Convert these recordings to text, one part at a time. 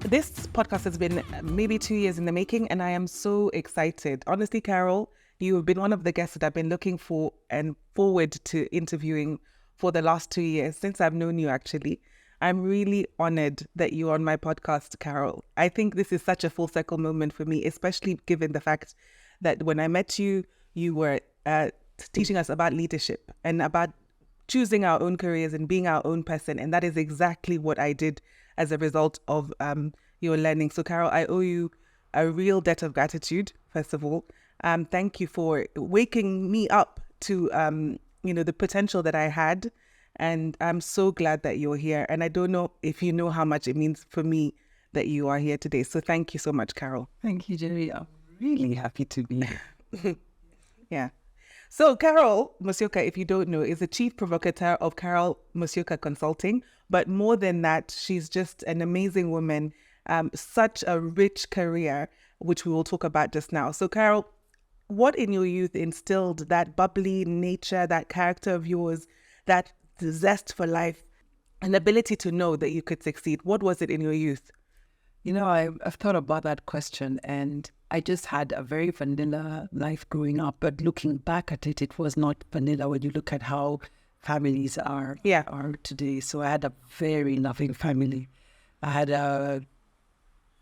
This podcast has been maybe 2 years in the making, and I am so excited. Honestly, Carol, you have been one of the guests that I've been looking for and forward to interviewing for the last 2 years, since I've known you, actually. I'm really honored that you're on my podcast, Carol. I think this is such a full circle moment for me, especially given the fact that when I met you, you were teaching us about leadership and about choosing our own careers and being our own person. And that is exactly what I did as a result of your learning. So, Carol, I owe you a real debt of gratitude, first of all. Thank you for waking me up to, the potential that I had. And I'm so glad that you're here. And I don't know if you know how much it means for me that you are here today. So thank you so much, Carol. Thank you, Njeri. I'm really happy to be here. Yeah. So Carol Musyoka, if you don't know, is the chief provocateur of Carol Musyoka Consulting. But more than that, she's just an amazing woman, such a rich career, which we will talk about just now. So Carol, what in your youth instilled that bubbly nature, that character of yours, that zest for life, an ability to know that you could succeed? What was it in your youth? You know, I've thought about that question, and I just had a very vanilla life growing up. But looking back at it, it was not vanilla when you look at how families are today. So I had a very loving family. I had a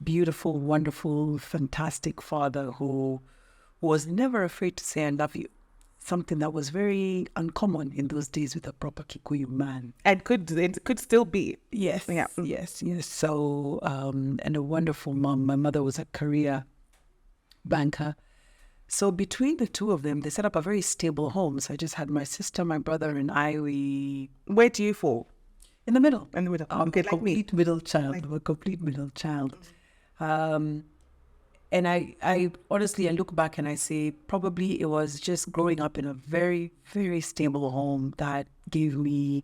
beautiful, wonderful, fantastic father who was never afraid to say, "I love you." Something that was very uncommon in those days with a proper Kikuyu man. And it could still be. Yes, yeah. yes. So, and a wonderful mom. My mother was a career banker. So between the two of them, they set up a very stable home. So I just had my sister, my brother, and I. Where do you fall? In the middle. In the middle. Okay, complete middle child. I'm a complete middle child. And I honestly, I look back and I say probably it was just growing up in a very, very stable home that gave me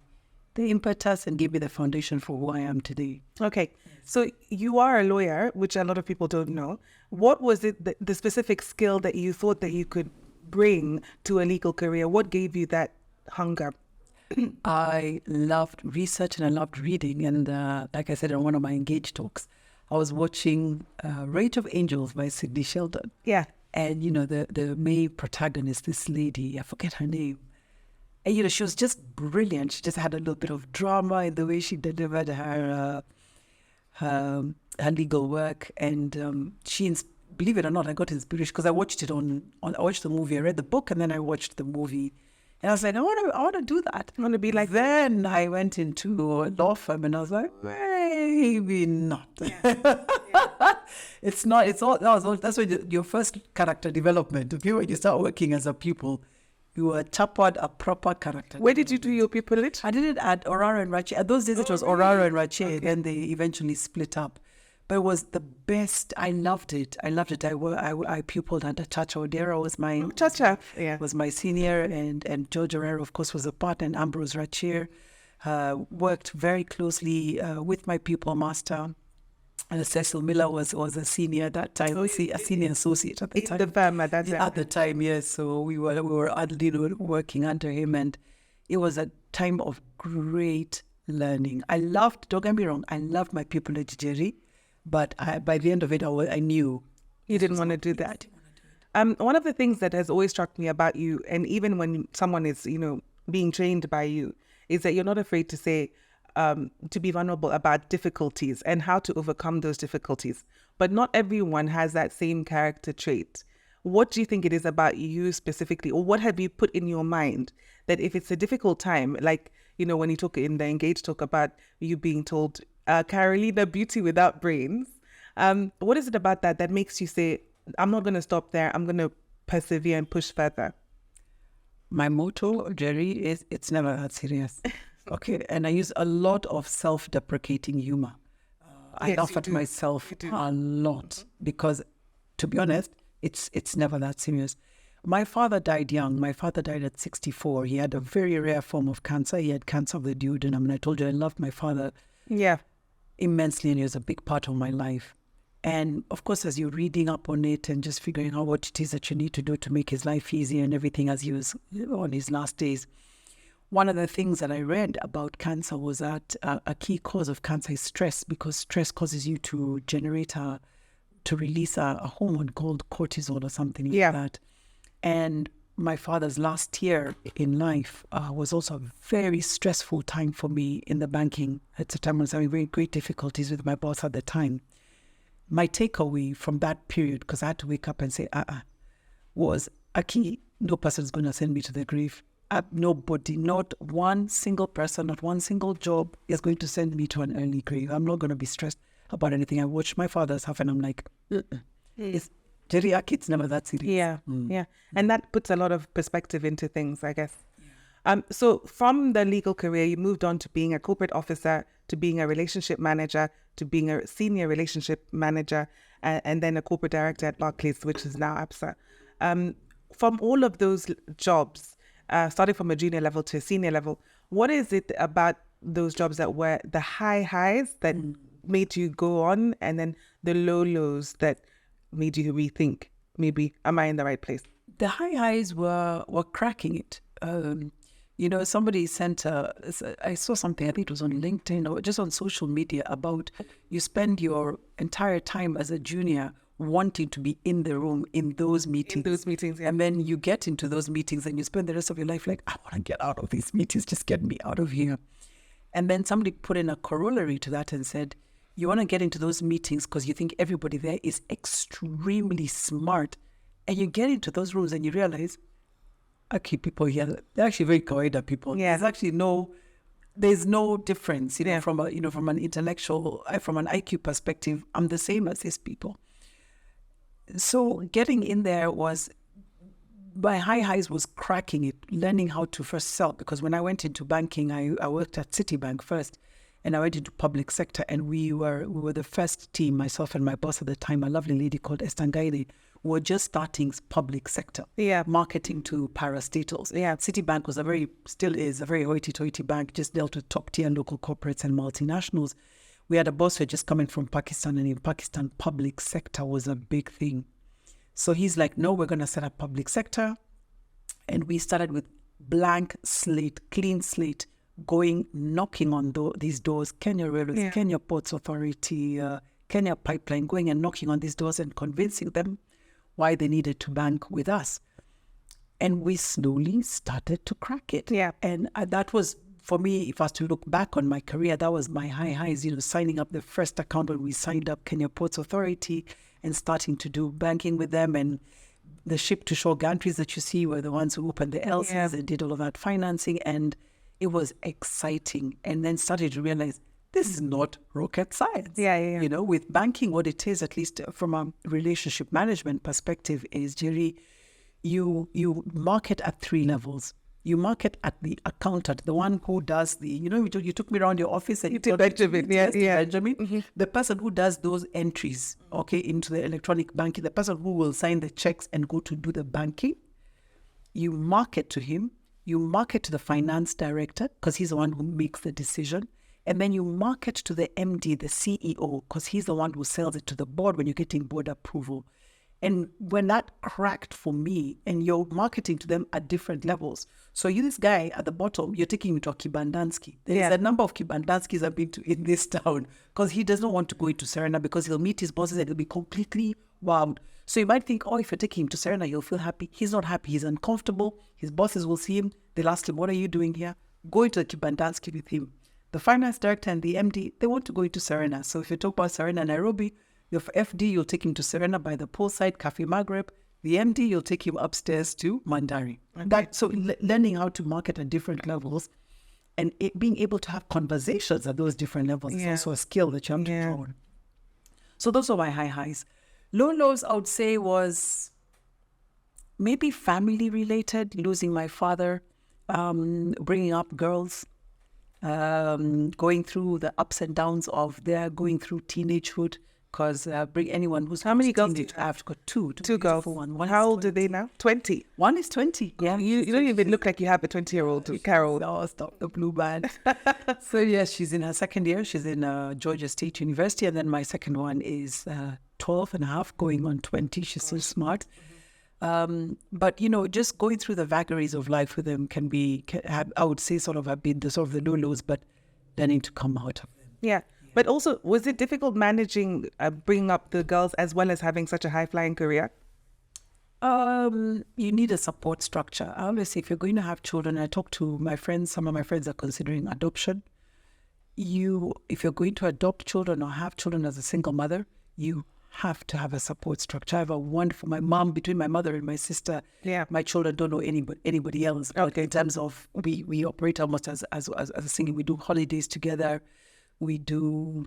the impetus and gave me the foundation for who I am today. Okay. So you are a lawyer, which a lot of people don't know. What was it, the specific skill that you thought that you could bring to a legal career? What gave you that hunger? I loved research and I loved reading. And like I said in one of my Engage talks, I was watching Rage of Angels by Sidney Sheldon. Yeah. And, the main protagonist, this lady, I forget her name. And, she was just brilliant. She just had a little bit of drama in the way she delivered her legal work. And believe it or not, I got inspiration because I watched I watched the movie. I read the book and then I watched the movie. And I was like, I want to do that. I want to be like. Then I went into a law firm and I was like, maybe not. Yeah. It's not. It's all. That's when your first character development. Okay, when you start working as a pupil, you are chappered a proper character. Where did you do your pupilage? I did it at Oraro and Rache. At those days, it was Oraro and Rache, okay. And they eventually split up. But it was the best. I loved it. I pupiled under Chacha Odera was my senior, and George Herrera, of course, was a partner, and Ambrose Rachir worked very closely with my pupil master. Cecil Miller was a senior at that time, a senior associate at the time. The firm at that time. At the time, yes. So we were working under him, and it was a time of great learning. Don't get me wrong, I loved my pupilage, Njeri. But by the end of it, I knew. You didn't want to do that. One of the things that has always struck me about you, and even when someone is, being trained by you, is that you're not afraid to say, to be vulnerable about difficulties and how to overcome those difficulties. But not everyone has that same character trait. What do you think it is about you specifically, or what have you put in your mind that if it's a difficult time, like, when you talk in the Engage talk about you being told, Carolina, beauty without brains. What is it about that makes you say, I'm not going to stop there, I'm going to persevere and push further? My motto, Njeri, is it's never that serious. Okay, and I use a lot of self-deprecating humor. I laugh at myself a lot because, to be honest, it's never that serious. My father died young. My father died at 64. He had a very rare form of cancer. He had cancer of the duodenum. And I told you I loved my father immensely, and he was a big part of my life. And of course, as you're reading up on it and just figuring out what it is that you need to do to make his life easier and everything as he was on his last days, one of the things that I read about cancer was that a key cause of cancer is stress, because stress causes you to release a hormone called cortisol or something like that. And my father's last year in life was also a very stressful time for me in the banking. At the time I was having very great difficulties with my boss at the time. My takeaway from that period, because I had to wake up and say, was, Aki, no person is going to send me to the grave. Nobody, not one single person, not one single job is going to send me to an early grave. I'm not going to be stressed about anything. I watched my father's half and I'm like, it's Njeri, Aki, it's never that serious. Yeah. And that puts a lot of perspective into things, I guess. So from the legal career, you moved on to being a corporate officer, to being a relationship manager, to being a senior relationship manager, and then a corporate director at Barclays, which is now ABSA. From all of those jobs, starting from a junior level to a senior level, what is it about those jobs that were the high highs that made you go on, and then the low lows that made you rethink, maybe, am I in the right place? The high highs were cracking it. Somebody sent I saw something, I think it was on LinkedIn or just on social media, about you spend your entire time as a junior wanting to be in the room in those meetings. Yeah. And then you get into those meetings and you spend the rest of your life like, I want to get out of these meetings, just get me out of here. And then somebody put in a corollary to that and said, you want to get into those meetings because you think everybody there is extremely smart. And you get into those rooms and you realize, okay, people here, they're actually very kawaida people. Yeah. There's no difference, from an intellectual, from an IQ perspective, I'm the same as these people. So getting in there was, my high highs was cracking it, learning how to first sell. Because when I went into banking, I worked at Citibank first, and I went into public sector, and we were the first team, myself and my boss at the time, a lovely lady called Estangaide, were just starting public sector, marketing to parastatals. Citibank still is a very hoity-toity bank, just dealt with top-tier local corporates and multinationals. We had a boss who had just come in from Pakistan, and in Pakistan, public sector was a big thing. So he's like, no, we're going to set up public sector. And we started with blank slate, clean slate, knocking on these doors, Kenya Railways, Kenya Ports Authority, Kenya Pipeline, going and knocking on these doors and convincing them why they needed to bank with us. And we slowly started to crack it. And that was, for me, if I was to look back on my career, that was my high highs, signing up the first account when we signed up Kenya Ports Authority and starting to do banking with them. And the ship-to-shore gantries that you see were the ones who opened the LCs and did all of that financing. And it was exciting. And then started to realize, this is not rocket science. With banking, what it is, at least from a relationship management perspective, is, Njeri, you market at 3 levels. You market at the accountant, the one who does you took me around your office and you did Benjamin. Benjamin. Mm-hmm. The person who does those entries, into the electronic banking, the person who will sign the checks and go to do the banking. You market to him. You market to the finance director, because he's the one who makes the decision. And then you market to the MD, the CEO, because he's the one who sells it to the board when you're getting board approval. And when that cracked for me, and you're marketing to them at different levels. So this guy at the bottom, you're taking him to a Kibandansky. There's a number of Kibandanskis I've been to in this town, because he doesn't want to go into Serena, because he'll meet his bosses and he'll be completely wowed. So you might think, if you're taking him to Serena, he'll feel happy. He's not happy. He's uncomfortable. His bosses will see him. They'll ask him, what are you doing here? Go into the Kibandansky with him. The finance director and the MD, they want to go into Serena. So if you talk about Serena, Nairobi, your FD, you'll take him to Serena by the poolside, Cafe Maghreb. The MD, you'll take him upstairs to Mandari. So learning how to market at different levels and being able to have conversations at those different levels is also a skill that you have to draw on. So those are my high highs. Low lows, I would say, was maybe family related, losing my father, bringing up girls, going through the ups and downs of their going through teenagehood. Because bring anyone who's... How many girls do you have? I've got two girls. One How old are they now? 20. One is 20. Yeah, you don't even look like you have a 20-year-old, Carol. No, stop the blue band. So yes, she's in her second year. She's in Georgia State University. And then my second one is 12 and a half, going on 20. She's so smart. But, you know, just going through the vagaries of life with them can have, I would say, sort of have been the sort of the lows, but learning to come out of them. Yeah. But also, was it difficult managing, bringing up the girls as well as having such a high-flying career? You need a support structure. I always say, if you're going to have children, I talk to my friends, some of my friends are considering adoption. If you're going to adopt children or have children as a single mother, you have to have a support structure. I have a wonderful, my mom, between my mother and my sister, my children don't know anybody else. Okay. In terms of, we operate almost as a single. We do holidays together. We do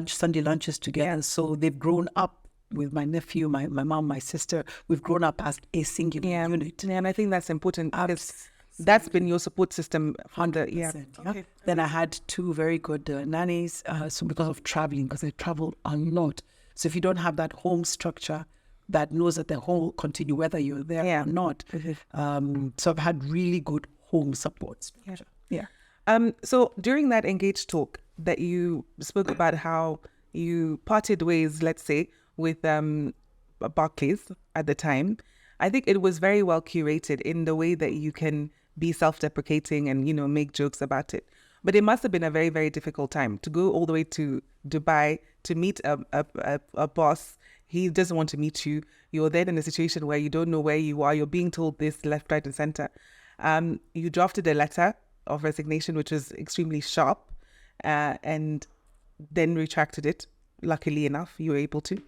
Sunday lunches together. Yeah. So they've grown up with my nephew, my mom, my sister. We've grown up as a singular unit. Yeah, and I think that's important because that's been your support system. 100%. Yeah. Okay. Then I had two very good nannies. So because of traveling, because I travel a lot. So if you don't have that home structure that knows that the home will continue whether you're there or not. So I've had really good home support structure. Yeah. So during that Engage talk that you spoke about how you parted ways, let's say, with Barclays at the time, I think it was very well curated in the way that you can be self-deprecating and, you know, make jokes about it. But it must have been a very, very difficult time to go all the way to Dubai to meet a boss. He doesn't want to meet you. You're then in a situation where you don't know where you are. You're being told this left, right, and center. You drafted a letter of resignation, which was extremely sharp, and then retracted it. Luckily enough, you were able to.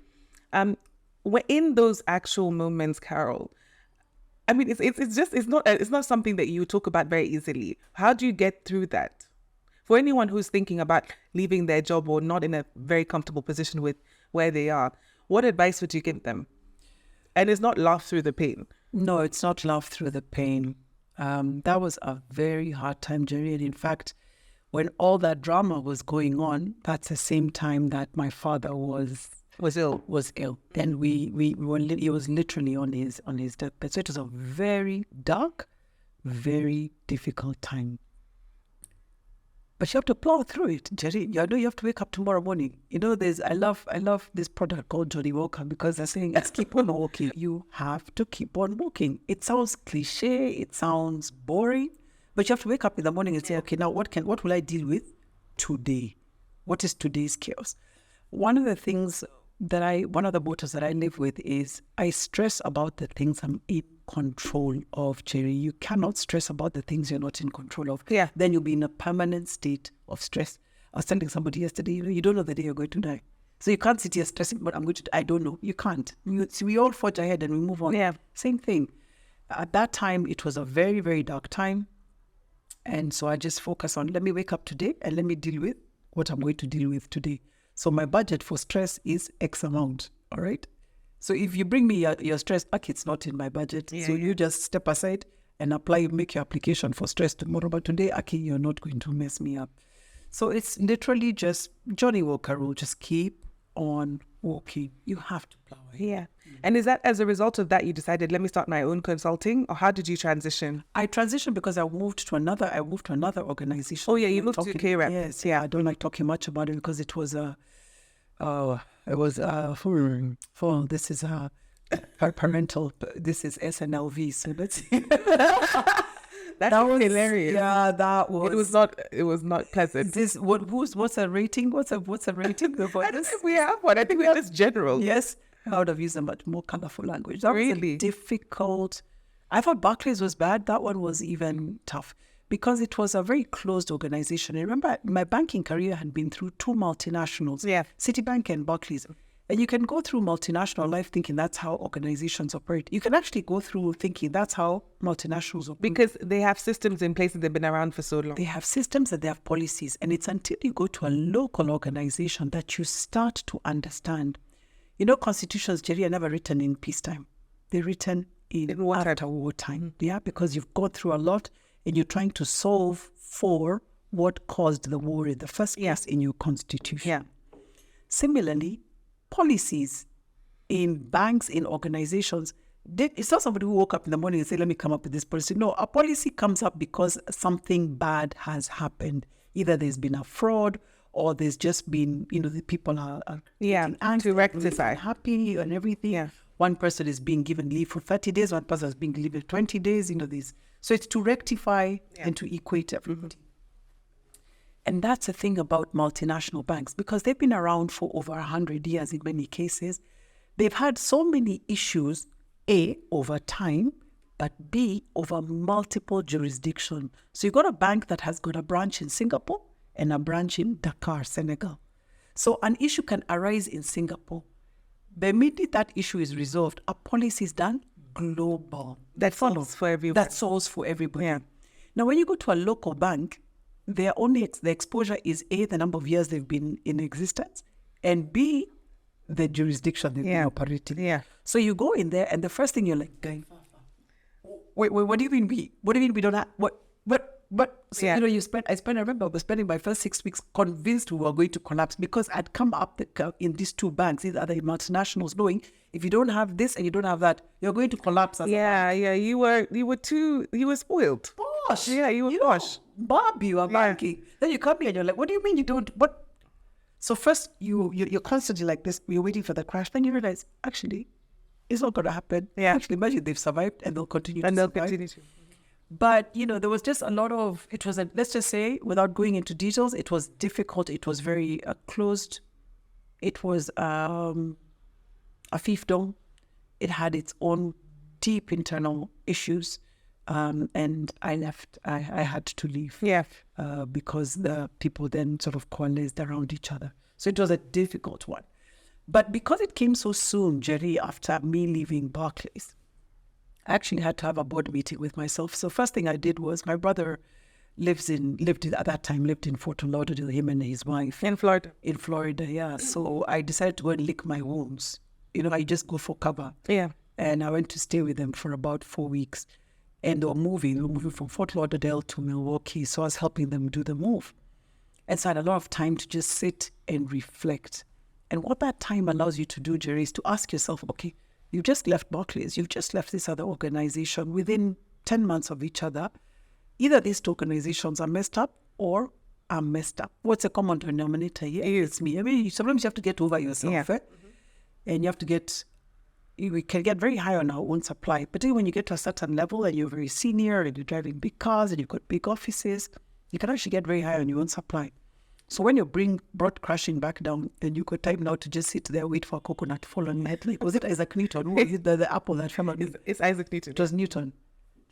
In those actual moments, Carol, I mean, it's not something that you talk about very easily. How do you get through that? For anyone who's thinking about leaving their job or not in a very comfortable position with where they are, what advice would you give them? And it's not laugh through the pain. No, it's not laugh through the pain. That was a very hard time, Njeri. And in fact, when all that drama was going on, that's the same time that my father was ill. And he was literally on his deathbed. So it was a very dark, very difficult time. But you have to plow through it, Njeri. I know you have to wake up tomorrow morning. You know, I love this product called Njeri Wagacha because they're saying, let's keep on walking. You have to keep on walking. It sounds cliche, it sounds boring, but you have to wake up in the morning and say, okay, now what will I deal with today? What is today's chaos? One of the mottos that I live with is I stress about the things I'm in control of, Njeri. You cannot stress about the things you're not in control of. Yeah. Then you'll be in a permanent state of stress. I was telling somebody yesterday, you don't know the day you're going to die. So you can't sit here stressing, but I don't know. You can't. We all forge ahead and we move on. Yeah. Same thing. At that time, it was a very, very dark time. And so I just focus on, let me wake up today and let me deal with what I'm going to deal with today. So my budget for stress is X amount, all right? So if you bring me your stress, it's not in my budget. You just step aside and make your application for stress tomorrow. But today, you're not going to mess me up. So it's literally just Johnny Walker rule, just keep on walking. You have to plow ahead. Yeah. And is that as a result of that you decided, let me start my own consulting? Or how did you transition? I transitioned because I moved to another organization. Oh yeah, you moved to K-Rep. Yes, yeah. I don't like talking much about it because it was this is parental, this is SNLV, so let's see. That was hilarious. Yeah, that was. It was not pleasant. What's a rating? What's a rating? I don't think we have one. I think we have just general. Yes, I would have used a much more colorful language. That was difficult. I thought Barclays was bad. That one was even tough because it was a very closed organization. I remember my banking career had been through two multinationals, Citibank and Barclays. And you can go through multinational life thinking that's how organizations operate. You can actually go through thinking that's how multinationals operate. Because they have systems in place that they've been around for so long. They have systems and they have policies. And it's until you go to a local organization that you start to understand. You know, constitutions, Njeri, are never written in peacetime. They're written in after wartime. Yeah, because you've gone through a lot and you're trying to solve for what caused the war in the first place in your constitution. Yeah. Similarly, policies in banks, in organizations, it's not somebody who woke up in the morning and said, let me come up with this policy. No, a policy comes up because something bad has happened. Either there's been a fraud or there's just been, the people are to rectify, happy and everything. Yeah. one person is being given leave for 30 days, one person is being given 20 days, these. So it's to rectify and to equate everybody. And that's the thing about multinational banks, because they've been around for over 100 years in many cases. They've had so many issues, A, over time, but B, over multiple jurisdictions. So you've got a bank that has got a branch in Singapore and a branch in Dakar, Senegal. So an issue can arise in Singapore. The minute that issue is resolved, a policy is done global. That solves for everyone. That solves for everybody. Yeah. Now, when you go to a local bank, the exposure is A, the number of years they've been in existence, and B, the jurisdiction they've been operating. Yeah. So you go in there, and the first thing you're like, going, wait, what do you mean we? What do you mean we don't have what? So, I remember I was spending my first 6 weeks convinced we were going to collapse, because I'd come up in these two banks, these other multinationals, knowing if you don't have this and you don't have that, you're going to collapse. You were spoiled. Posh. Yeah, you were posh. Bob, you are banking. Then you come here and you're like, what do you mean you don't? What? So first you're constantly like this, you're waiting for the crash. Then you realize, actually, it's not going to happen. Yeah. Actually, imagine they've survived and they'll continue to survive. But, there was just a lot of, let's just say, without going into details, it was difficult. It was very closed. It was a fiefdom. It had its own deep internal issues. And I left. I had to leave. Yeah. Because the people then sort of coalesced around each other. So it was a difficult one. But because it came so soon, Njeri, after me leaving Barclays, I actually had to have a board meeting with myself. So first thing I did was, my brother lived at that time in Fort Lauderdale, him and his wife. In Florida. In Florida, yeah. So I decided to go and lick my wounds. I just go for cover. Yeah. And I went to stay with them for about 4 weeks. And they were moving from Fort Lauderdale to Milwaukee. So I was helping them do the move. And so I had a lot of time to just sit and reflect. And what that time allows you to do, Njeri, is to ask yourself, okay, you've just left Barclays, you've just left this other organization within 10 months of each other. Either these two organizations are messed up or are messed up. What's the common denominator here? It's me. I mean, sometimes you have to get over yourself. And you have to we can get very high on our own supply. But when you get to a certain level and you're very senior and you're driving big cars and you've got big offices, you can actually get very high on your own supply. So when you're brought crashing back down, and you got time now to just sit there, wait for a coconut to fall on your head. Like, was it Isaac Newton? Who was it the apple that fell on you? It's Isaac Newton. It was Newton.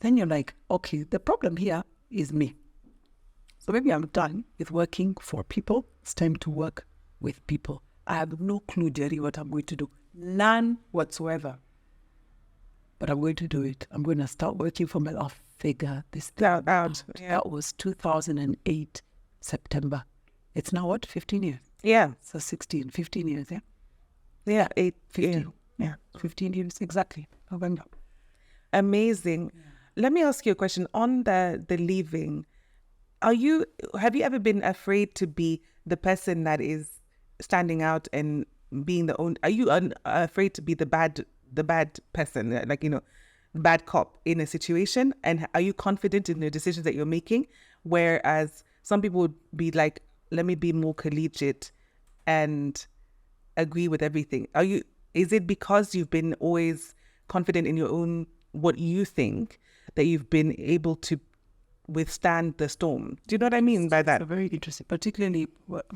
Then you're like, okay, the problem here is me. So maybe I'm done with working for people. It's time to work with people. I have no clue, Njeri, what I'm going to do. None whatsoever. But I'm going to do it. I'm going to start working for myself. I'll figure this thing out. Yeah. That was 2008, September. It's now what, 15 years? Yeah. So 15 years, yeah? Yeah, 15. Yeah, 15 years, exactly. November. Amazing. Yeah. Let me ask you a question. On the leaving, have you ever been afraid to be the person that is standing out and being the own? Are you afraid to be the bad person, like, bad cop in a situation? And are you confident in the decisions that you're making? Whereas some people would be like, let me be more collegiate and agree with everything. Is it because you've been always confident in your own, what you think, that you've been able to withstand the storm? Do you know what I mean by that? That's very interesting, particularly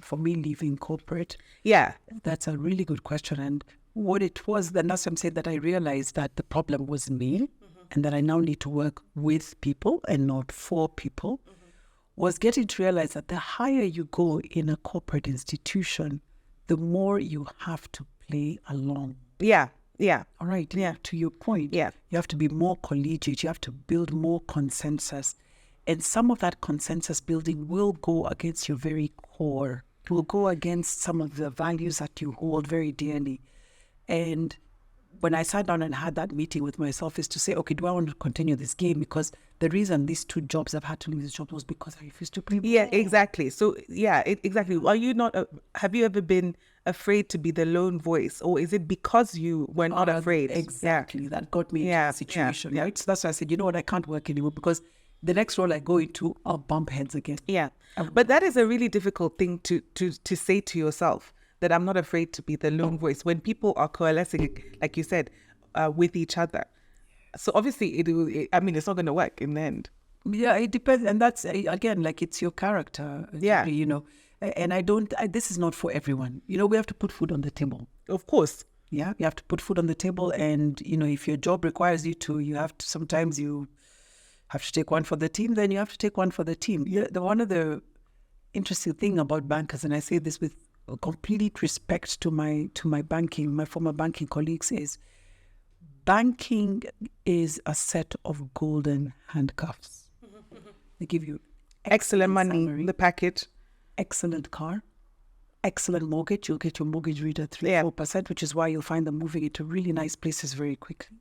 for me leaving corporate. Yeah. That's a really good question. And what it was, then that's what I'm saying, that I realized that the problem was me, and that I now need to work with people and not for people. Was getting to realize that the higher you go in a corporate institution, the more you have to play along. Yeah. Yeah. All right. Yeah. To your point. Yeah. You have to be more collegiate. You have to build more consensus. And some of that consensus building will go against your very core. It will go against some of the values that you hold very dearly. And when I sat down and had that meeting with myself is to say, okay, do I want to continue this game? Because the reason these two jobs, I've had to leave these jobs, was because I refused to play. Yeah, exactly. So, yeah, exactly. Are you not, have you ever been afraid to be the lone voice? Or is it because you were not afraid? Exactly. Yeah. That got me into the situation, yeah. right? So that's why I said, you know what, I can't work anymore, because the next role I go into, I'll bump heads again. Yeah. But that is a really difficult thing to say to yourself, that I'm not afraid to be the lone voice. When people are coalescing, like you said, with each other. So obviously, I mean, it's not going to work in the end. Yeah, it depends. And that's, again, like it's your character, Yeah. you know. And this is not for everyone. You know, we have to put food on the table. Of course. Yeah, you have to put food on the table. And, you know, if your job requires you to, sometimes you have to take one for the team, then you have to take one for the team. Yeah, one of the interesting thing about bankers, and I say this with complete respect to my former banking colleagues, is banking is a set of golden handcuffs. They give you excellent money, salary, the package, excellent car, excellent mortgage. You'll get your mortgage rate at 3-4%, which is why you'll find them moving into really nice places very quickly.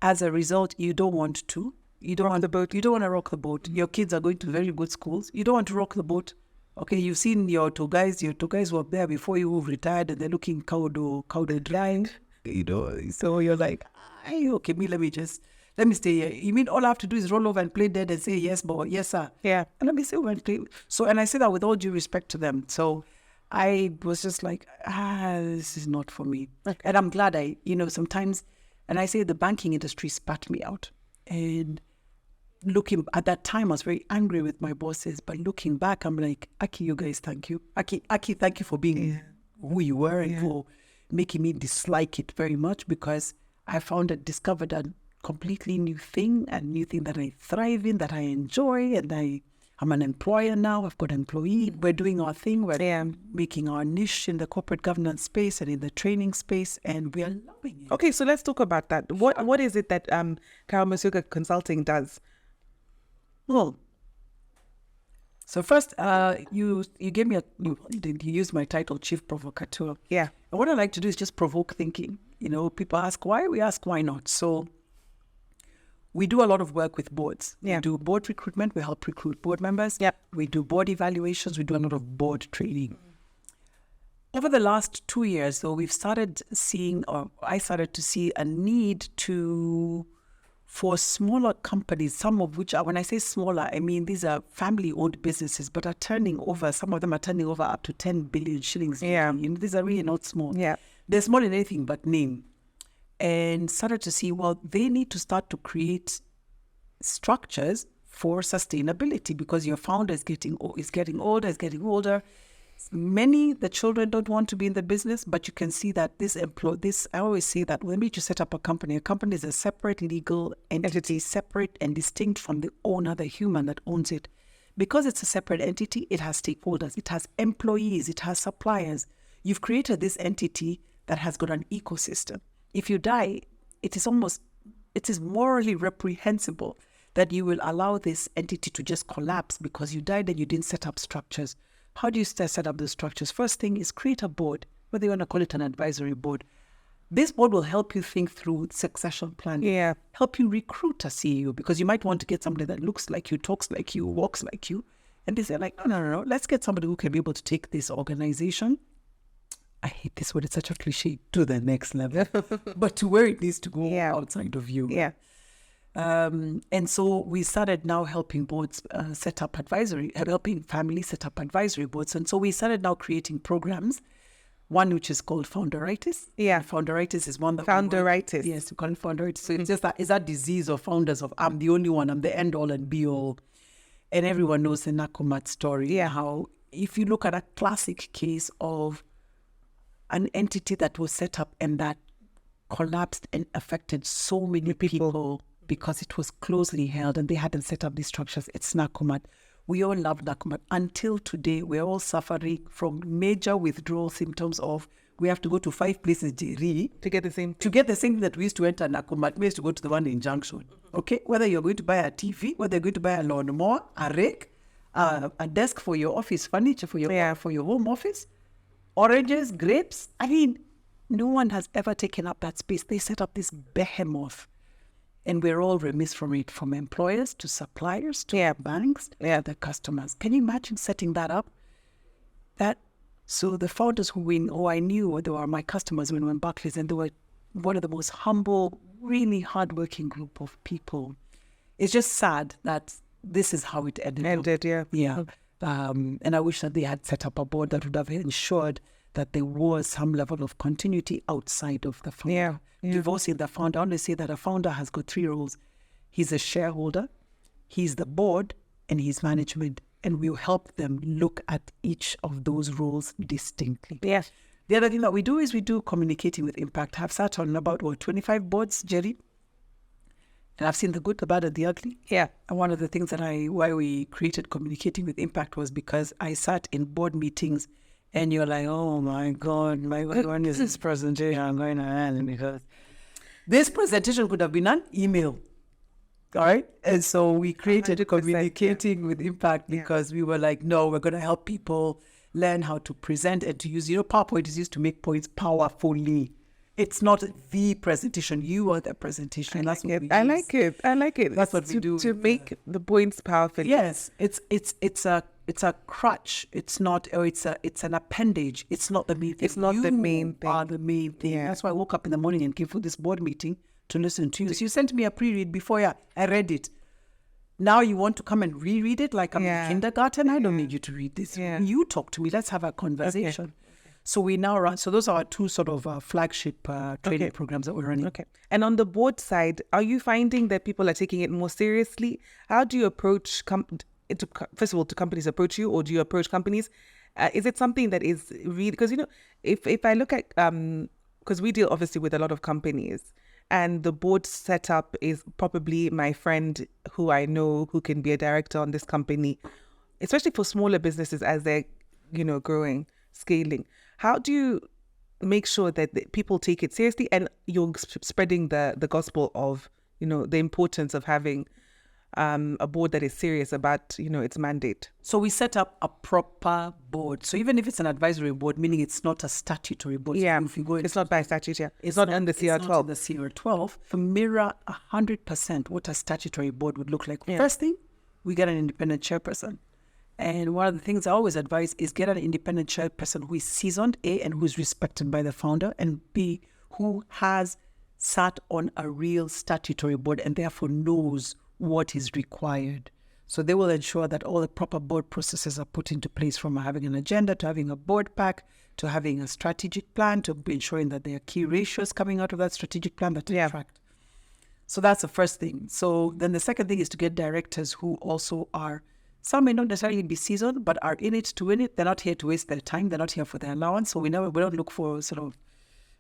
As a result, you don't want to. You don't want to rock the boat. Your kids are going to very good schools. You don't want to rock the boat. Okay, you've seen your two guys were there before you who've retired, and they're looking cow blind. You know, so you're like, okay, let me stay here. You mean all I have to do is roll over and play dead and say, yes, boy, yes, sir. Yeah. And let me say and play. So, and I say that with all due respect to them. So I was just like, this is not for me. Okay. And I'm glad sometimes, and I say the banking industry spat me out. And looking at that time, I was very angry with my bosses. But looking back, I'm like, Aki, you guys, thank you. Aki, thank you for being who you were and for making me dislike it very much, because I discovered a completely new thing that I thrive in, that I enjoy, and I'm an employer now. I've got an employee. We're doing our thing. We're making our niche in the corporate governance space and in the training space, and we are loving it. Okay, so let's talk about that. What is it that Carol Musyoka Consulting does? Well, so first, you gave me you used my title, Chief Provocateur. Yeah. And what I like to do is just provoke thinking. You know, people ask why, we ask why not. So we do a lot of work with boards. Yeah. We do board recruitment. We help recruit board members. Yep. We do board evaluations. We do a lot of board training. Over the last 2 years, though, I started to see a need for smaller companies, some of which are, when I say smaller, I mean these are family-owned businesses, but some of them are turning over up to 10 billion shillings. Yeah. You know, these are really not small. Yeah. They're small in anything but name. And started to see, well, they need to start to create structures for sustainability, because your founder is getting older. The children don't want to be in the business, but you can see that I always say that when you set up a company is a separate legal entity, separate and distinct from the owner, the human that owns it. Because it's a separate entity, it has stakeholders, it has employees, it has suppliers. You've created this entity that has got an ecosystem. If you die, it is morally reprehensible that you will allow this entity to just collapse because you died and you didn't set up structures. How do you set up the structures? First thing is create a board, whether you want to call it an advisory board. This board will help you think through succession planning, help you recruit a CEO, because you might want to get somebody that looks like you, talks like you, walks like you. And they say like, no, let's get somebody who can be able to take this organization. I hate this word, it's such a cliche, to the next level, but to where it needs to go outside of you. Yeah. And so we started now helping boards helping families set up advisory boards. And so we started now creating programs, one which is called Founderitis. Yeah. Founderitis is one that Founderitis. Yes, we call it Founderitis. So it's just that disease of founders of, I'm the only one, I'm the end all and be all. And everyone knows the Nakumatt story. Yeah. How if you look at a classic case of an entity that was set up and that collapsed and affected so many people because it was closely held and they hadn't set up these structures, it's Nakumatt. We all love Nakumatt. Until today, we're all suffering from major withdrawal symptoms of we have to go to 5 places, Njeri, to get the same thing that we used to enter Nakumatt. We used to go to the one in Junction. Okay, whether you're going to buy a TV, whether you're going to buy a lawnmower, a rake, a desk for your office furniture, for your home office, oranges, grapes. I mean, no one has ever taken up that space. They set up this behemoth. And we're all remiss from it, from employers to suppliers to banks, the customers. Can you imagine setting that up? So the founders who I knew, they were my customers when we were in Barclays, and they were one of the most humble, really hardworking group of people. It's just sad that this is how it ended. Yeah. Yeah. And I wish that they had set up a board that would have ensured that there was some level of continuity outside of the founder. Divorcing the founder, I want to say that a founder has got 3 roles. He's a shareholder, he's the board, and he's management. And we'll help them look at each of those roles distinctly. Yes. The other thing that we do is we do communicating with impact. I've sat on about 25 boards, Njeri, and I've seen the good, the bad, and the ugly. Yeah. And one of the things that why we created communicating with impact was because I sat in board meetings, and you're like, oh my God, when is this presentation I'm going to end? Because this presentation could have been an email. All right. And so we created communicating with impact because we were like, no, we're going to help people learn how to present and to use, PowerPoint is used to make points powerfully. It's not the presentation. You are the presentation. That's what we use. I like it. That's what we do. To make the points powerful. Yes. It's a crutch. It's not, or it's an appendage. It's not the main thing. It's not the main thing. You are the main thing. Yeah. That's why I woke up in the morning and came for this board meeting to listen to you. So you sent me a pre-read before, I read it. Now you want to come and reread it like I'm in kindergarten? I don't need you to read this. You talk to me. Let's have a conversation. Okay. So we now run. So those are our 2 sort of flagship training programs that we're running. Okay. And on the board side, are you finding that people are taking it more seriously? How do you approach, first of all, do companies approach you, or do you approach companies? Is it something that is really, because, if I look at, because we deal obviously with a lot of companies, and the board setup is probably my friend who I know who can be a director on this company, especially for smaller businesses as they're, growing, scaling. How do you make sure that people take it seriously and you're spreading the gospel of, the importance of having a board that is serious about, its mandate? So we set up a proper board. So even if it's an advisory board, meaning it's not a statutory board. Yeah, so if you go it's not by statute, It's not under CR12. It's not in the CR12. To mirror 100% what a statutory board would look like. First thing, we get an independent chairperson. And one of the things I always advise is get an independent chairperson who is seasoned, A, and who is respected by the founder, and B, who has sat on a real statutory board and therefore knows what is required. So they will ensure that all the proper board processes are put into place, from having an agenda to having a board pack to having a strategic plan to ensuring that there are key ratios coming out of that strategic plan that are tracked. So that's the first thing. So then the second thing is to get directors who also are, some may not necessarily be seasoned, but are in it to win it. They're not here to waste their time. They're not here for their allowance. So we don't look for sort of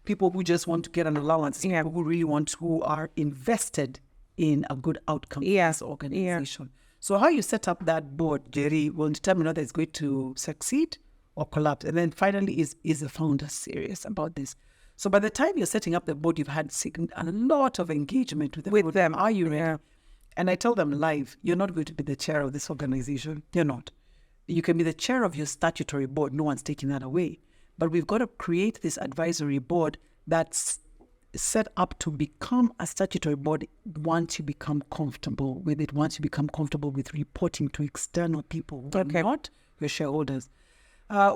people who just want to get an allowance. People who really who are invested in a good outcome for this organization. So how you set up that board, Njeri, will determine whether it's going to succeed or collapse. And then finally, is the founder serious about this? So by the time you're setting up the board, you've had a lot of engagement with them. Are you ready? Yeah. And I tell them live, you're not going to be the chair of this organization. You're not. You can be the chair of your statutory board. No one's taking that away. But we've got to create this advisory board that's set up to become a statutory board once you become comfortable with it, once you become comfortable with reporting to external people, not your shareholders.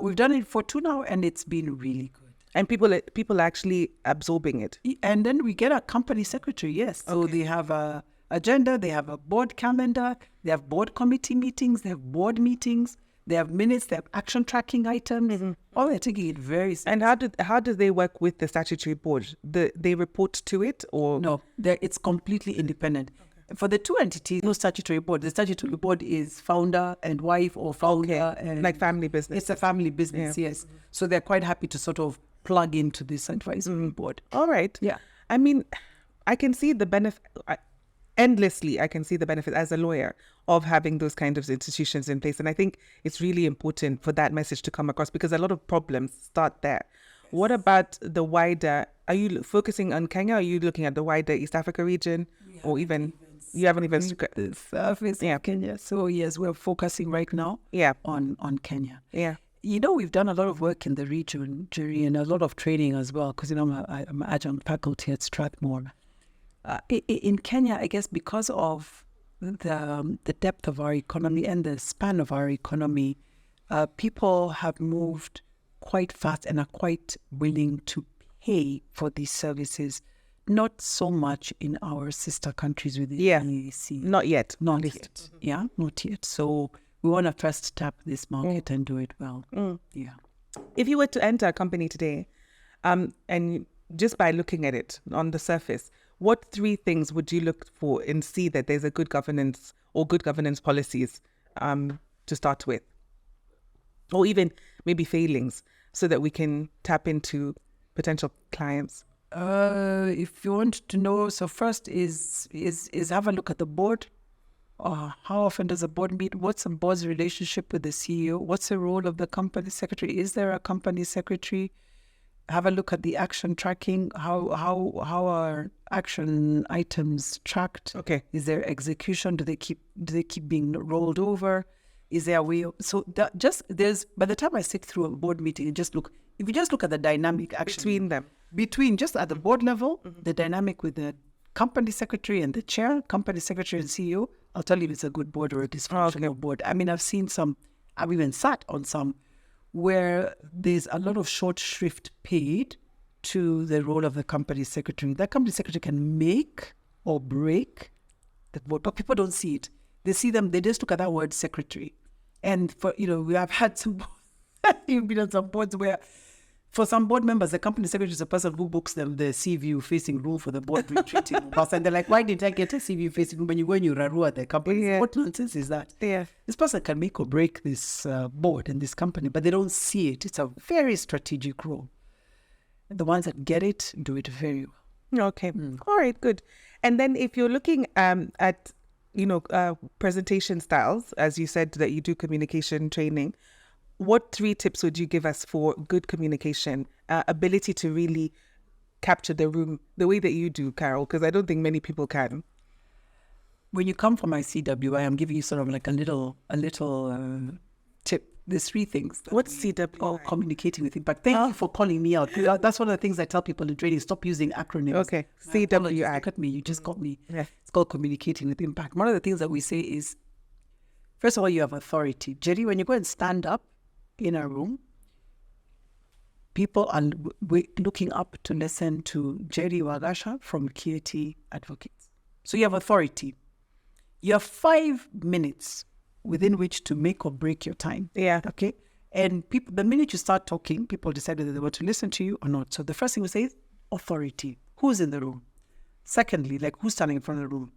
We've done it for 2 now, and it's been really good. And people are actually absorbing it. And then we get a company secretary, yes. So they have a agenda, they have a board calendar, they have board committee meetings, they have board meetings, they have minutes, they have action tracking items. Mm-hmm. All they're taking it very seriously. And how do they work with the statutory board? They report to it, or no? It's completely independent. Okay. For the 2 entities, no statutory board. The statutory board is founder and wife, or founder and like family business. It's a family business, yes. Mm-hmm. So they're quite happy to sort of plug into this advisory board. All right. Yeah. I mean, I can see the benefit. Endlessly, I can see the benefit as a lawyer of having those kind of institutions in place. And I think it's really important for that message to come across, because a lot of problems start there. Yes. What about the wider, are you focusing on Kenya? Or are you looking at the wider East Africa region? Or even, you haven't even the surface of Kenya. So yes, we're focusing right now on Kenya. Yeah. We've done a lot of work in the region, Njeri, and a lot of training as well, because I'm an adjunct faculty at Strathmore. In Kenya, I guess because of the depth of our economy and the span of our economy, people have moved quite fast and are quite willing to pay for these services. Not so much in our sister countries within the EAC. Not yet. Not yet. Yeah, not yet. So we want to first tap this market and do it well. Mm. Yeah. If you were to enter a company today, and just by looking at it on the surface, what 3 things would you look for and see that there's a good governance or good governance policies to start with? Or even maybe failings, so that we can tap into potential clients? If you want to know, so first is have a look at the board. How often does the board meet? What's the board's relationship with the CEO? What's the role of the company secretary? Is there a company secretary? Have a look at the action tracking. How are action items tracked? Okay. Is there execution? Do they keep being rolled over? Is there a way? So that there's, by the time I sit through a board meeting, if you just look at the dynamic action between just at the board level, the dynamic with the company secretary and the chair, company secretary and CEO, I'll tell you if it's a good board or a dysfunctional board. I mean, I've even sat on some where there's a lot of short shrift paid to the role of the company secretary. That company secretary can make or break the board, but people don't see it. They see them, they just look at that word secretary. And we have had some, you've been on some boards where for some board members, the company secretary is a person who books them the sea view facing room for the board retreat. And they're like, why didn't I get a sea view facing room when you go and you rarua the company? Yeah. What nonsense is that? Yeah. This person can make or break this board and this company, but they don't see it. It's a very strategic role. And the ones that get it, do it very well. Okay. All right, good. And then if you're looking at, presentation styles, as you said that you do communication training, what 3 tips would you give us for good communication, ability to really capture the room the way that you do, Carol? Because I don't think many people can. When you come from my CWI, I'm giving you sort of like a little tip. There's 3 things. What's CWI? Oh, communicating with impact. Thank you for calling me out. That's one of the things I tell people in training. Stop using acronyms. Okay, CWI. Look at me. You just got me. Yeah. It's called communicating with impact. One of the things that we say is, first of all, you have authority. Njeri, when you go and stand up in a room, people are looking up to listen to Njeri Wagacha from KT Advocates. So you have authority. You have 5 minutes within which to make or break your time. Yeah. Okay. And the minute you start talking, people decide whether they want to listen to you or not. So the first thing we say is authority. Who's in the room? Secondly, like who's standing in front of the room?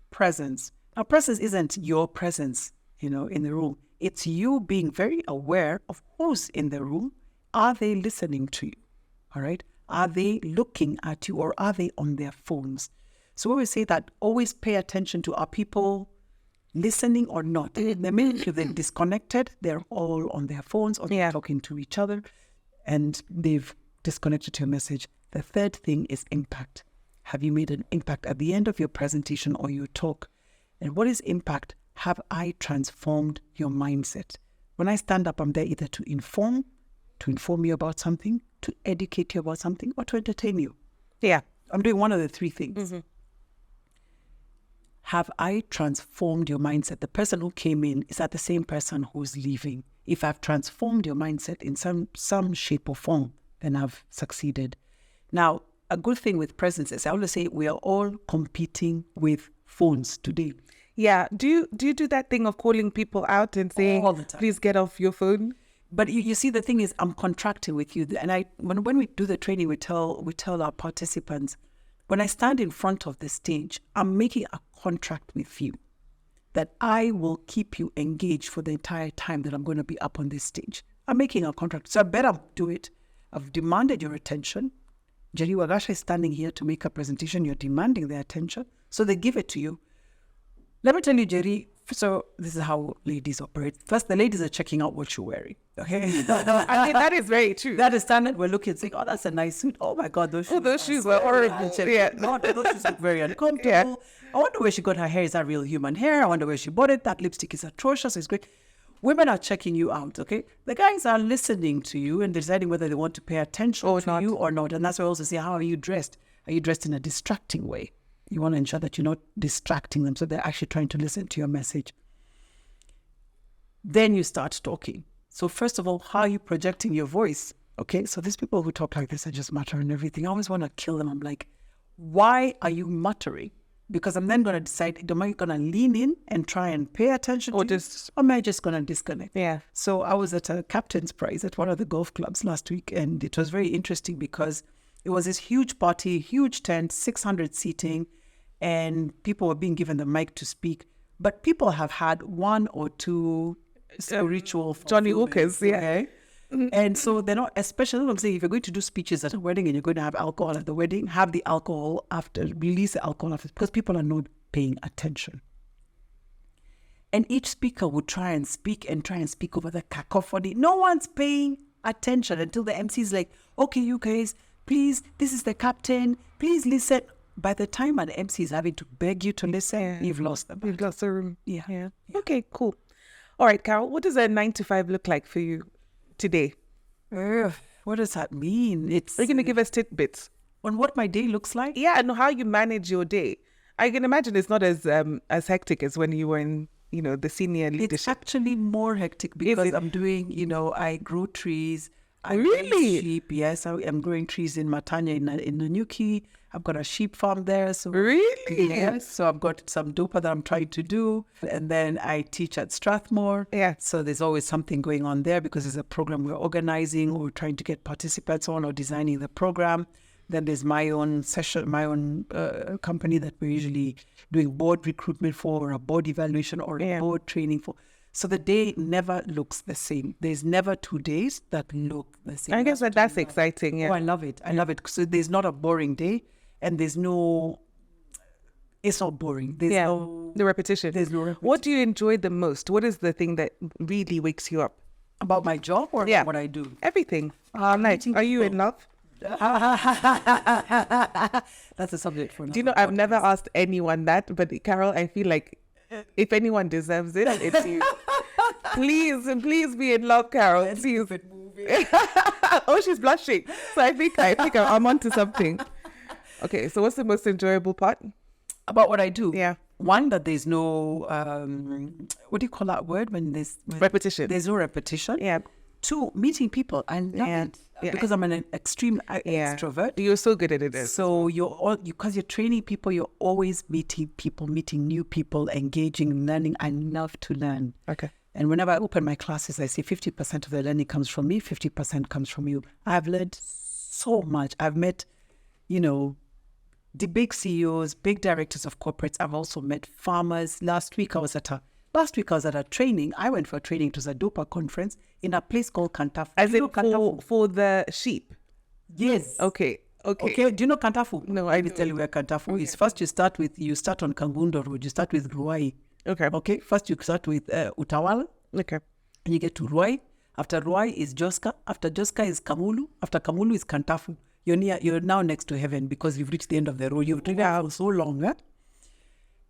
Presence. Now, presence isn't your presence, in the room. It's you being very aware of who's in the room. Are they listening to you? All right. Are they looking at you, or are they on their phones? So when we say that, always pay attention to, are people listening or not? The minute they're disconnected, they're all on their phones or they're talking to each other and they've disconnected your message. The third thing is impact. Have you made an impact at the end of your presentation or your talk? And what is impact? Have I transformed your mindset? When I stand up, I'm there either to inform you about something, to educate you about something, or to entertain you. Yeah. I'm doing one of the 3 things. Have I transformed your mindset? The person who came in, is that the same person who's leaving? If I've transformed your mindset in some shape or form, then I've succeeded. Now, a good thing with presence is I always say we are all competing with phones today. Yeah. Do you do that thing of calling people out and saying, all the time, please get off your phone? But you see, the thing is, I'm contracting with you. And when we do the training, we tell our participants, when I stand in front of the stage, I'm making a contract with you that I will keep you engaged for the entire time that I'm going to be up on this stage. I'm making a contract. So I better do it. I've demanded your attention. Njeri Wagacha is standing here to make a presentation. You're demanding their attention. So they give it to you. Let me tell you, Njeri, so this is how ladies operate. First, the ladies are checking out what you're wearing. Okay. I mean, that is very true. That is standard. We're looking and saying, oh, that's a nice suit. Oh my God, those shoes were horrible. Yeah. God, those shoes look very uncomfortable. Yeah. I wonder where she got her hair. Is that real human hair? I wonder where she bought it. That lipstick is atrocious. It's great. Women are checking you out, okay? The guys are listening to you and deciding whether they want to pay attention to you or not. And that's why I also say, how are you dressed? Are you dressed in a distracting way? You want to ensure that you're not distracting them, so they're actually trying to listen to your message. Then you start talking. So first of all, how are you projecting your voice? Okay, so these people who talk like this are just muttering everything. I always want to kill them. I'm like, why are you muttering? because I'm then going to decide, am I going to lean in and try and pay attention Or to just- you, or am I just going to disconnect? Yeah. So I was at a captain's prize at one of the golf clubs last week, and it was very interesting because it was this huge party, huge tent, 600 seating, and people were being given the mic to speak. But people have had one or two spiritual Johnny fulfillments, Walkers, yeah. okay? And so they're not, especially I'm saying, if you're going to do speeches at a wedding and you're going to have alcohol at the wedding, have the alcohol after, release the alcohol after, because people are not paying attention. And each speaker would try and speak over the cacophony. No one's paying attention until the MC is like, okay, you guys, please, this is the captain, please listen. By the time an MC is having to beg you to listen, you've lost them. You've lost the room. Yeah. Okay, cool. All right, Carol, what does a 9 to 5 look like for you today? What does that mean? It's Are you going to give us tidbits? on what my day looks like? Yeah, and how you manage your day. I can imagine it's not as hectic as when you were in, the senior leadership. It's actually more hectic because it? I'm doing, I grow trees. I Really? raise sheep. Yes, I am growing trees in Matanya in Nanyuki. I've got a sheep farm there. So Really? yes, so I've got some dopa that I'm trying to do. And then I teach at Strathmore. Yeah. So there's always something going on there because there's a program we're organizing or trying to get participants on or designing the program. Then there's my own session, my own company that we're usually doing board recruitment for, or a board evaluation, or a board training for. So the day never looks the same. There's never 2 days that look the same. I guess that's exciting. Yeah. Oh, I love it. I love it. So there's not a boring day, and it's not boring. There's the repetition. There's no repetition. What do you enjoy the most? What is the thing that really wakes you up? About my job or Yeah. what I do? Everything. Like, are you in love? That's a subject for another. Do you know, I've never asked anyone that, but Carol, I feel like if anyone deserves it, it's you. Please be in love, Carol. Please. Oh, she's blushing. So I think I'm onto something. Okay, so what's the most enjoyable part? About what I do? Yeah. One, that there's no, what do you call that word when Repetition. There's no repetition. Yeah. Two, meeting people. I love it. Yeah. Because I'm an extreme extrovert. You're so good at it. So because you're training people, you're always meeting people, meeting new people, engaging, learning. I love to learn. Okay. And whenever I open my classes, I say 50% of the learning comes from me, 50% comes from you. I've learned so much. I've met, the big CEOs, big directors of corporates. I've also met farmers. Last week I was at a training. I went for a training. It was a DOPA conference in a place called Kantafu. As in for the sheep? Yes. Okay. Do you know Kantafu? No, I will tell you where Kantafu is. First, you start with Kangundo Road. You start with Ruai. Okay. First, you start with Utawala. Okay. And you get to Ruai. After Ruai is Joska. After Joska is Kamulu. After Kamulu is Kantafu. You're now next to heaven because you've reached the end of the road. You've driven for so long.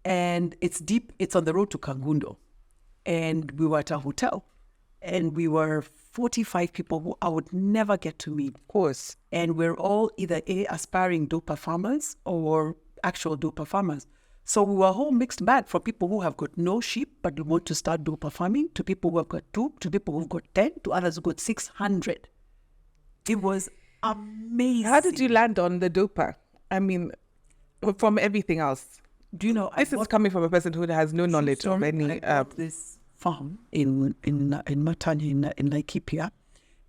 And it's deep. It's on the road to Kangundo. And we were at a hotel. And we were 45 people who I would never get to meet. Of course. And we're all either aspiring DOPA farmers or actual DOPA farmers. So we were a whole mixed bag from people who have got no sheep but want to start DOPA farming, to people who have got 2, to people who've got 10, to others who got 600. It was amazing. How did you land on the DOPA? I mean, from everything else. Do you know? This is coming from a person who has no knowledge of any. This farm in Matanya in Laikipia,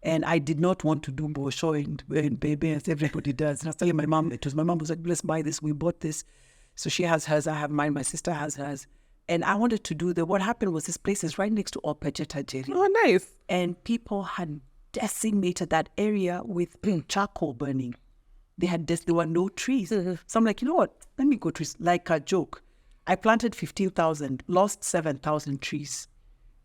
and I did not want to do Bosho and baby as everybody does. And I was telling my mom, my mom was like, let's buy this. We bought this. So she has hers, I have mine, my sister has hers. And I wanted to do what happened was this place is right next to Opejeta Njeri. Oh, nice. And people had decimated that area with charcoal burning. There were no trees. So I'm like, you know what? Let me go trees. Like a joke. I planted 15,000, lost 7,000 trees.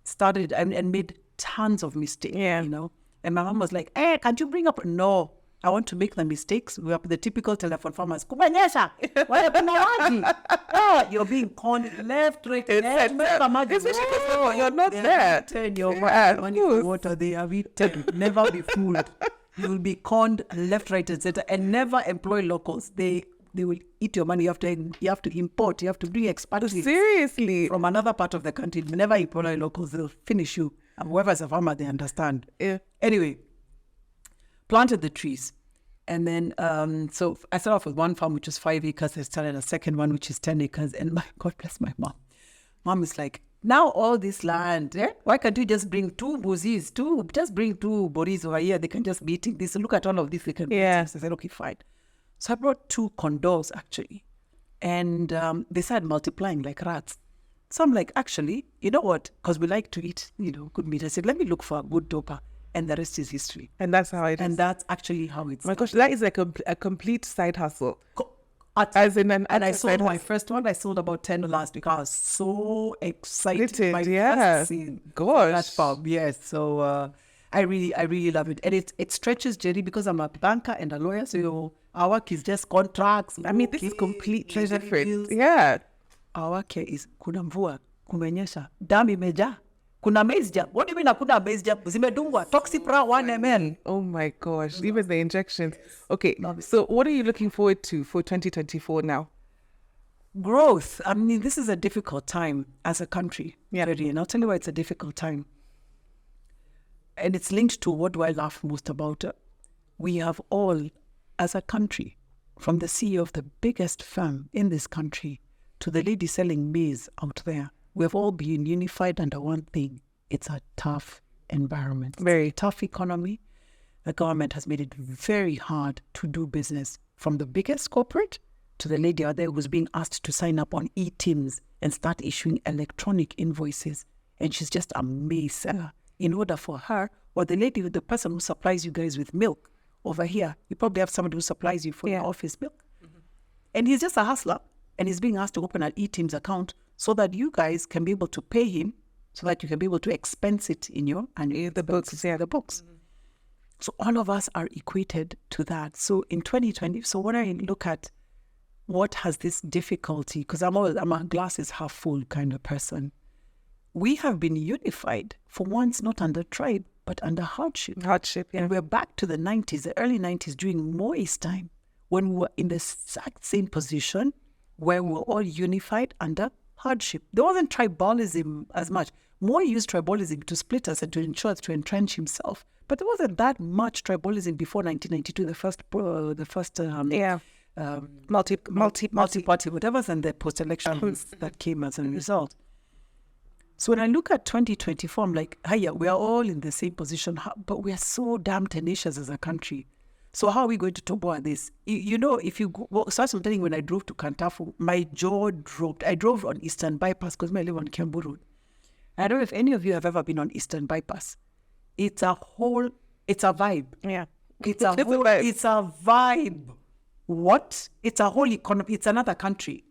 Started and made tons of mistakes, And my mom was like, hey, can't you bring up? No, I want to make the mistakes. We are the typical telephone farmers. Kubanyesha, you're being conned left, right, You're not there. Turn your water. They have eaten. Never be fooled. You will be conned left, right, etc. And never employ locals. They will eat your money. You have to import. You have to bring expatriates. Seriously. From another part of the country. Never employ locals. They'll finish you. And whoever's a farmer, they understand. Yeah. Anyway, planted the trees. And then, so I started off with one farm, which is 5 acres. I started a second one, which is 10 acres. And my God bless my mom. Mom is like, now all this land, why can't you just bring two bozis, just bring two boris over here? They can just be eating this. Look at all of this. They can be eating. So I said, okay, fine. So I brought 2 condors, actually. And they started multiplying like rats. So I'm like, actually, you know what? Because we like to eat, good meat. I said, let me look for a good doper. And the rest is history. And that's how it is. And that's actually how it's. My gosh, that is like a complete side hustle. As in and I sold my first one. I sold about 10 last week. I was so excited. My first scene. Gosh. That farm, yes. So I really love it. And it stretches, Njeri, because I'm a banker and a lawyer. So our work is just contracts. I mean, this is complete treasure different. Yeah. Our work here is kuna mvua, kumenyesha, damu imejaa. Kuna maize jab. What do you mean kuna maize jab? Zimedungwa. Toxipra 1 ml. Oh my gosh. Even the injections. Okay. So what are you looking forward to for 2024 now? Growth. I mean, this is a difficult time as a country. Yeah. And I'll tell you why it's a difficult time. And it's linked to what do I laugh most about. We have all, as a country, from the CEO of the biggest firm in this country to the lady selling maize out there, we've all been unified under one thing. It's a tough environment. Very tough economy. The government has made it very hard to do business, from the biggest corporate to the lady out there who's being asked to sign up on e-Teams and start issuing electronic invoices. And she's just a maize seller. In order for her, or the person who supplies you guys with milk over here, you probably have somebody who supplies you for your office milk. Mm-hmm. And he's just a hustler. And he's being asked to open an e-Teams account so that you guys can be able to pay him, so that you can be able to expense it in your annual the books. Mm-hmm. So all of us are equated to that. So in 2020, so when I look at what has this difficulty, because I'm a glass is half full kind of person. We have been unified for once, not under tribe, but under hardship. Hardship, yeah. And we're back to the 90s, the early 90s during Moi's time, when we were in the exact same position where we were all unified under hardship. There wasn't tribalism as much. Moi used tribalism to split us and to entrench himself. But there wasn't that much tribalism before 1992, the first multi-party, whatever's, and the post-election that came as a result. So when I look at 2024, I'm like, hiya, we are all in the same position, but we are so damn tenacious as a country. So how are we going to toboa this? If you go, so I'm telling you, when I drove to Kantafu, my jaw dropped. I drove on Eastern Bypass because I live on Kiambu Road. I don't know if any of you have ever been on Eastern Bypass. It's a vibe. Yeah. It's a vibe. What? It's a whole economy. It's another country.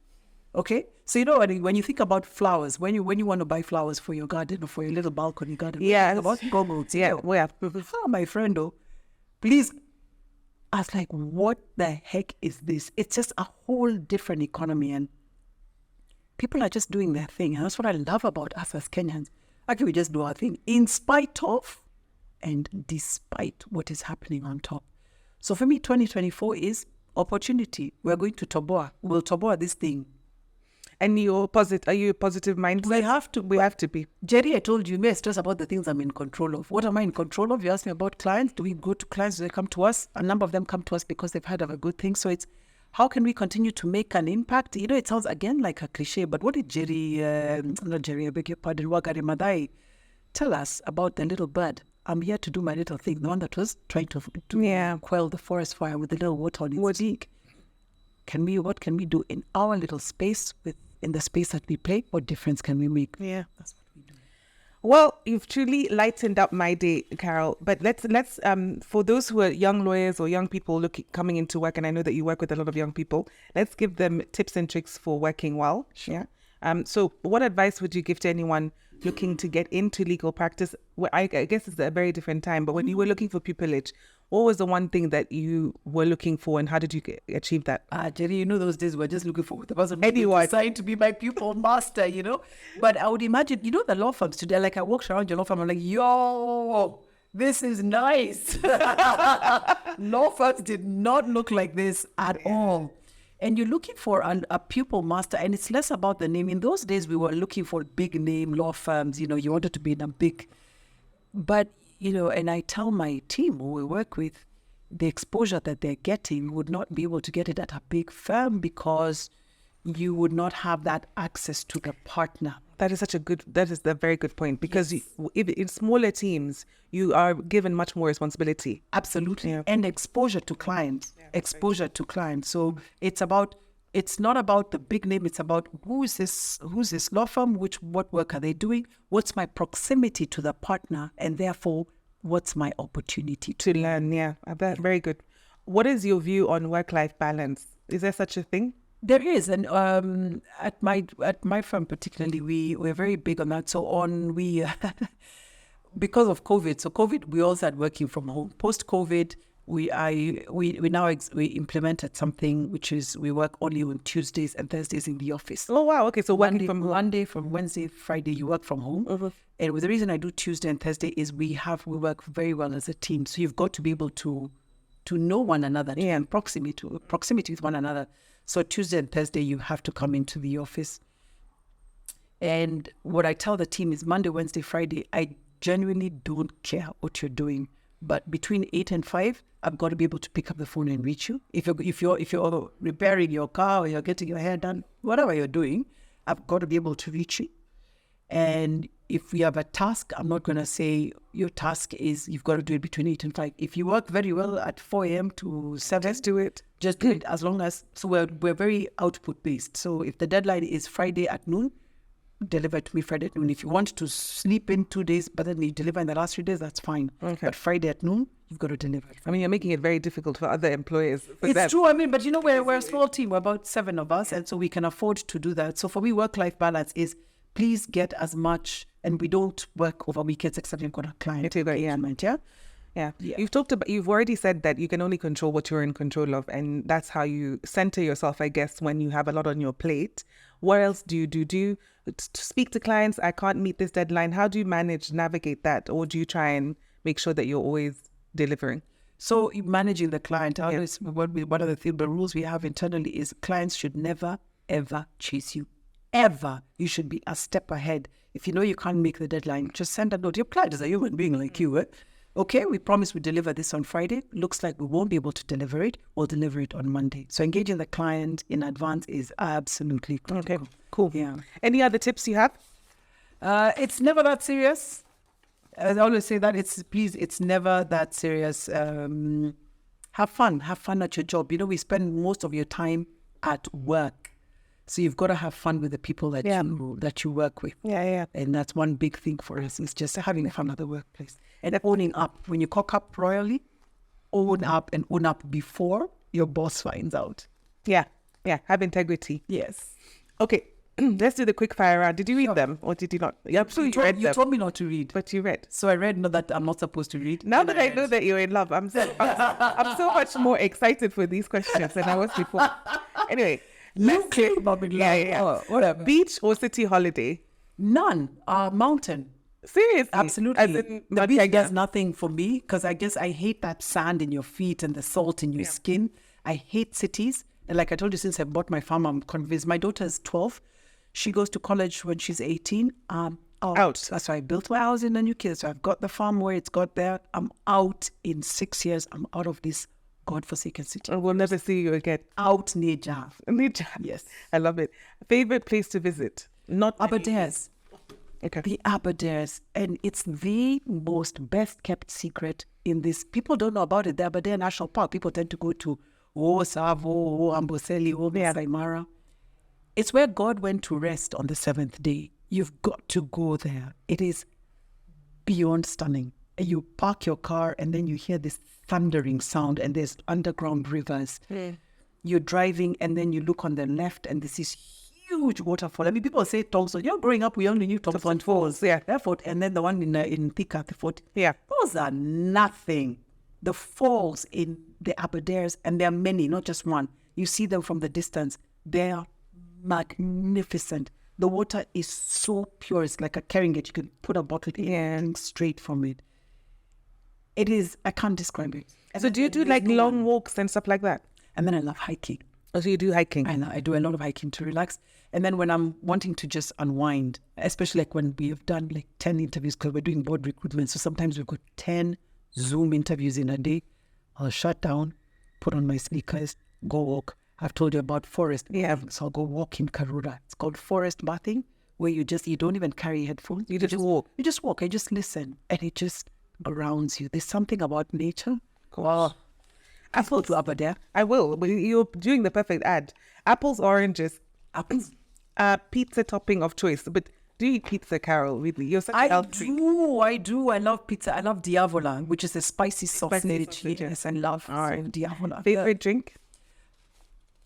Okay? So when you think about flowers, when you want to buy flowers for your garden or for your little balcony garden, yeah, about gogos. Yeah, well, my friend, please. I was like, what the heck is this? It's just a whole different economy, and people are just doing their thing. And that's what I love about us as Kenyans. Actually, we just do our thing in spite of and despite what is happening on top. So for me, 2024 is opportunity. We're going to toboa. We'll toboa this thing. And are you a positive mindset? We have to be. Njeri, I told you, may I stress about the things I'm in control of. What am I in control of? You asked me about clients. Do we go to clients? Do they come to us? A number of them come to us because they've heard of a good thing. So it's, how can we continue to make an impact? It sounds again like a cliche, but what did Njeri, I beg your pardon, Wagari Madai tell us about the little bird? I'm here to do my little thing. The one that was trying to quell the forest fire with the little water on its beak. What can we do in our little space in the space that we play? What difference can we make? Yeah, that's what we do. Well, you've truly lightened up my day, Carol. But let's for those who are young lawyers or young people coming into work, and I know that you work with a lot of young people, let's give them tips and tricks for working well. Sure. Yeah. So what advice would you give to anyone looking to get into legal practice? Well, I guess it's a very different time, but when you were looking for pupilage, what was the one thing that you were looking for, and how did you achieve that? Njeri, those days we're just looking for the person who decided to be my pupil master, But I would imagine, the law firms today, like I walked around your law firm, I'm like, yo, this is nice. Law firms did not look like this at all. And you're looking for a pupil master, and it's less about the name. In those days, we were looking for big name law firms. You wanted to be in a big, but and I tell my team who we work with, the exposure that they're getting would not be able to get it at a big firm because you would not have that access to the partner. That is a very good point, because if in smaller teams, you are given much more responsibility. Absolutely. Yeah. And exposure to clients, to clients. So it's not about the big name. It's about who's this law firm, what work are they doing? What's my proximity to the partner? And therefore, what's my opportunity to learn? Yeah, very good. What is your view on work-life balance? Is there such a thing? There is, and at my firm particularly, we're very big on that. So because of COVID, we all started working from home. Post COVID, we implemented something which is we work only on Tuesdays and Thursdays in the office. Oh wow, okay, so working from home. Monday, from Wednesday, Friday, you work from home. Mm-hmm. And the reason I do Tuesday and Thursday is we work very well as a team. So you've got to be able to know one another, and proximity with one another. So Tuesday and Thursday, you have to come into the office. And what I tell the team is Monday, Wednesday, Friday, I genuinely don't care what you're doing. But between 8 and 5, I've got to be able to pick up the phone and reach you. If you're repairing your car or you're getting your hair done, whatever you're doing, I've got to be able to reach you. And if we have a task, I'm not going to say your task is you've got to do it between 8 and 5. If you work very well at 4 a.m. to 7, just do it. Just do it as long as, so we're very output based. So if the deadline is Friday at noon, deliver to me Friday at noon. If you want to sleep in 2 days, but then you deliver in the last 3 days, that's fine. Okay. But Friday at noon, you've got to deliver. I mean, you're making it very difficult for other employers. It's true. I mean, but we're a small team. We're about 7 of us. And so we can afford to do that. So for me, work-life balance is please get as much, and we don't work over weekends except you've got a client. Yeah. You've already said that you can only control what you're in control of, and that's how you center yourself, I guess, when you have a lot on your plate. What else do you do? Do you speak to clients? I can't meet this deadline. How do you navigate that? Or do you try and make sure that you're always delivering? So managing the client, one of the rules we have internally is clients should never, ever chase you. Ever. You should be a step ahead. If you know you can't make the deadline, just send a note. Your client is a human being like you. Okay, we promise we deliver this on Friday. Looks like we won't be able to deliver it. We'll deliver it on Monday. So engaging the client in advance is absolutely critical. Okay, cool. Yeah. Any other tips you have? It's never that serious. I always say that it's never that serious. Have fun at your job. We spend most of your time at work. So you've got to have fun with the people that you work with. Yeah. And that's one big thing for us, is just having fun at the workplace. And owning up. When you cock up royally, own up before your boss finds out. Yeah. Have integrity. Yes. Okay. Let's do the quick fire round. Did you read them or did you not? You told me not to read. But you read. So I read that I'm not supposed to read. Now that I know that you're in love, I'm so much more excited for these questions than I was before. Anyway. You claim about being love. Yeah. Oh, whatever. Beach or city holiday? None. Mountain. Seriously? Absolutely. The beach, I guess, nothing for me, because I guess I hate that sand in your feet and the salt in your skin. I hate cities. And like I told you, since I bought my farm, I'm convinced. My daughter is 12. She goes to college when she's 18. Out. That's why I built my house in the UK. So I've got the farm where it's got there. I'm out in 6 years. I'm out of this godforsaken city. We'll never see you again. Out near Jav. Yes. I love it. Favorite place to visit? Not Aberdares. Okay. The Aberdares. And it's the most best kept secret in this. People don't know about it. The Aberdare National Park. People tend to go to Savo, Amboseli, Saimara. It's where God went to rest on the 7th day. You've got to go there. It is beyond stunning. You park your car and then you hear this thundering sound, and there's underground rivers. You're driving and then you look on the left and there's this huge waterfall. I mean, people say Thompson. Growing up, we only knew Thompson Falls. Yeah. Therefore, and then the one in Thika, the fort. Yeah. Those are nothing. The falls in the Aberdares, and there are many, not just one. You see them from the distance. They are magnificent. The water is so pure. It's like a carrying it. You can put a bottle in and drink straight from it. It is, I can't describe it. So do you do like long walks and stuff like that? And then I love hiking. Oh, so you do hiking? I do a lot of hiking to relax. And then when I'm wanting to just unwind, especially like when we have done like 10 interviews, because we're doing board recruitment. So sometimes we've got 10 Zoom interviews in a day. I'll shut down, put on my sneakers, go walk. I've told you about forest. Yeah. So I'll go walk in Karura. It's called forest bathing, where you don't even carry headphones. You just walk. You just walk. I just listen, and it just grounds you. There's something about nature. Wow. Apple to Aberdare. I will. But you're doing the perfect ad. Apples, oranges. Apples. Pizza topping of choice. But do you eat pizza, Carol? Really? You're such a I health freak. do. I love pizza. I love diavola, which is a spicy sausage. Yes, I love diavola. Favorite drink?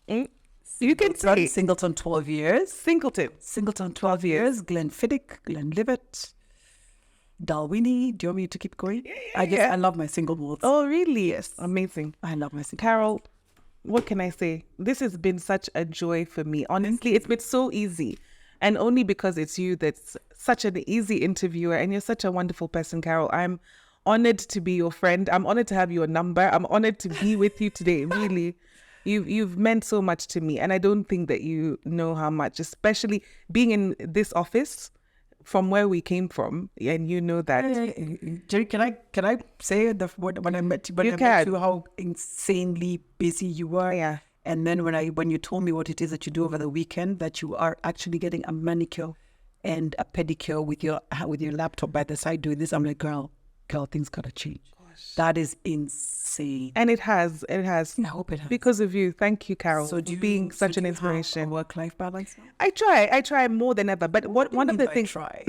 You can say Singleton 12 years. Singleton 12 years. Glenfiddich, Glenlivet, Dalwhinnie. Do you want me to keep going? I love my single malts. Oh, really? Yes. Amazing. I love my single Carol, what can I say? This has been such a joy for me. Honestly, it's been so easy. And only because it's you that's such an easy interviewer, and you're such a wonderful person, Carol. I'm honored to be your friend. I'm honored to have your number. I'm honored to be with you today. Really, you've meant so much to me, and I don't think that you know how much, especially being in this office from where we came from, and you know that. Njeri, can I say when I met you? When I met you, how insanely busy you were. Yeah. And then when you told me what it is that you do over the weekend, that you are actually getting a manicure and a pedicure with your laptop by the side doing this, I'm like, girl, things gotta change. Gosh. That is insane. And it has. I hope it has. Because of you. Thank you, Carol, So for being such an inspiration. Have a work-life balance now? I try more than ever. But one of the things try.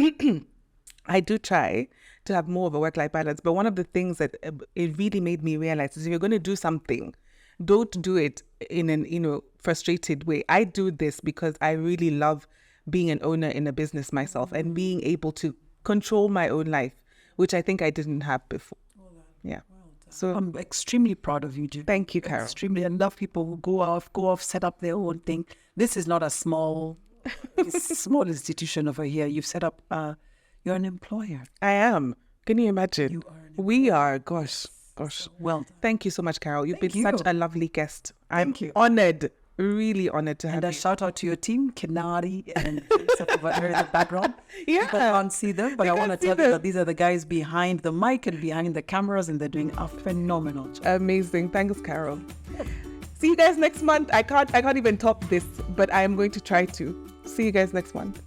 I do try to have more of a work-life balance. But one of the things that it really made me realize is if you're going to do something, don't do it in an frustrated way. I do this because I really love being an owner in a business myself and being able to control my own life, which I think I didn't have before. Yeah. So I'm extremely proud of you, Jim. Thank you, Carol. Extremely. I love people who go off, set up their own thing. This is not a small institution over here. You've set up, you're an employer. I am. Can you imagine? You are We are. Gosh. Well, thank you so much, Carol. You've been such a lovely guest. I'm honored, really honored to have and a you. shout out to your team, Kenari and over there in the background. Yeah. People can't see them, but I want to tell you that these are the guys behind the mic and behind the cameras, and they're doing a phenomenal job. Amazing. Thanks, Carol. See you guys next month. I can't even top this, but I am going to try to. See you guys next month.